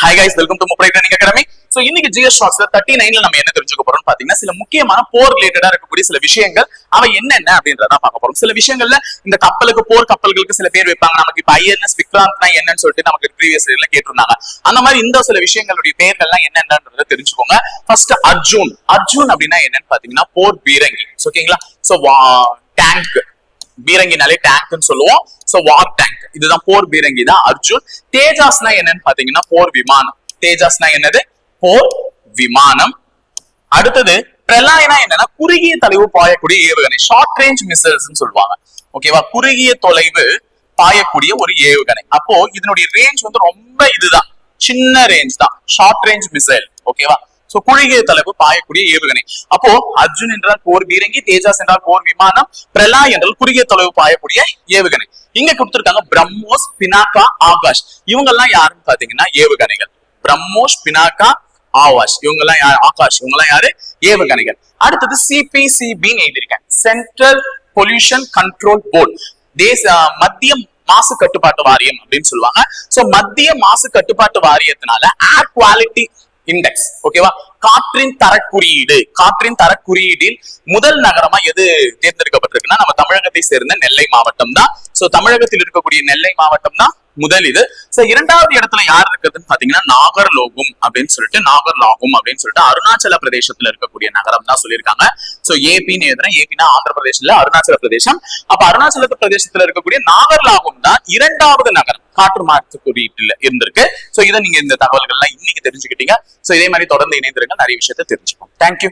Hi guys, welcome to Mumbai Training Academy. So இன்னைக்கு GS Shortsல 39ல நம்ம என்ன தெரிஞ்சுக்க போறோம்னு பாத்தீங்கன்னா சில முக்கியமான போர் ரிலேட்டடா இருக்கக்கூடிய சில விஷயங்கள் அவை என்னென்ன அப்படின்றத பார்க்க போறோம். சில விஷயங்கள்ல இந்த கப்பலுக்கு போர் கப்பல்களுக்கு சில பேர் வைப்பாங்க. நமக்கு இப்ப INS விக்ராந்த்னா என்னன்னு சொல்லிட்டு நமக்கு ப்ரீவியஸ் இயர்ல கேட்டிருந்தாங்க. அந்த மாதிரி இந்த சில விஷயங்களுடைய பெயர்கள்லாம் என்னென்னன்றத தெரிஞ்சுக்கோங்க. ஃபர்ஸ்ட் அர்ஜுன். அர்ஜுன் அப்படின்னா என்னன்னு பாத்தீங்கன்னா போர் பீரங்கி. ஓகேங்களா? சோ டேங்க் பீரங்கினாலே டேங்க்னு சொல்லுவோம். சோ வார் டேங்க், இதுதான் போர் பீரங்கி தான் அர்ஜுன். தேஜாஸ்னா என்னன்னு பாத்தீங்கன்னா போர் விமானம். தேஜாஸ்னா என்னது? போர் விமானம். அடுத்தது பிரலாயனா என்னன்னா குறுகிய தொலைவு பாயக்கூடிய ஏவுகணை, ஷார்ட் ரேஞ்ச் மிசைல்ஸ் சொல்லுவாங்க. ஓகேவா? குறுகிய தொலைவு பாயக்கூடிய ஒரு ஏவுகணை. அப்போ இதனுடைய ரேஞ்ச் வந்து ரொம்ப இதுதான், சின்ன ரேஞ்ச் தான், ஷார்ட் ரேஞ்ச் மிசைல். ஓகேவா? சோ குறுகிய தொலைவு பாயக்கூடிய ஏவுகணை. அப்போ அர்ஜுன் என்றால் போர் பீரங்கி, தேஜாஸ் என்றால் போர் விமானம், பிரலாய் என்றால் குறுகிய தொலைவு பாயக்கூடிய ஏவுகணை. இங்க கொடுத்திருக்காங்க பிரம்மோஸ், பினாக்கா, ஆகாஷ். இவங்க எல்லாம் யாருன்னு பாத்தீங்கன்னா ஏவுகணைகள். பிரம்மோஸ், பினாக்கா, ஆகாஷ் இவங்க எல்லாம் யாரு? ஆகாஷ் இவங்க எல்லாம் யாரு? ஏவுகணைகள். அடுத்தது CPCB எழுதியிருக்கேன், சென்ட்ரல் பொல்யூஷன் கண்ட்ரோல் போர்டு, மத்திய மாசு கட்டுப்பாட்டு வாரியம் அப்படின்னு சொல்லுவாங்க. சோ மத்திய மாசு கட்டுப்பாட்டு வாரியத்தினால ஏர் குவாலிட்டி இண்டெக்ஸ், ஓகேவா, காற்றின் தர குறியீடு, காற்றின் தர குறியீடில் முதல் நகரமா எது தேர்ந்தெடுக்கப்பட்டிருக்குன்னா நம்ம தமிழகத்தை சேர்ந்த நெல்லை மாவட்டம் தான். சோ தமிழகத்தில் இருக்கக்கூடிய நெல்லை மாவட்டம் தான் முதல் இது. சோ இரண்டாவது இடத்துல யார் இருக்குதுன்னு பாத்தீங்கன்னா நாகர்லோகும் அப்படின்னு சொல்லிட்டு, நாகர்லாகும் அப்படின்னு சொல்லிட்டு அருணாச்சல பிரதேசத்துல இருக்கக்கூடிய நகரம் தான் சொல்லியிருக்காங்க. சோ ஏபின்னு எழுதுறேன், ஏபினா ஆந்திர பிரதேசம், அருணாச்சல பிரதேசம். அப்ப அருணாச்சல பிரதேசத்துல இருக்கக்கூடிய நாகர்லாகும் தான் இரண்டாவது நகரம் காற்று மாசு குறியீட்டுல இருந்திருக்கு. சோ இதை நீங்க இந்த தகவல்கள்லாம் இன்னைக்கு தெரிஞ்சுக்கிட்டீங்க. சோ இதே மாதிரி தொடர்ந்து இணைந்திருங்க, நிறைய விஷயத்தை தெரிஞ்சுக்கோங்க. தேங்க்யூ.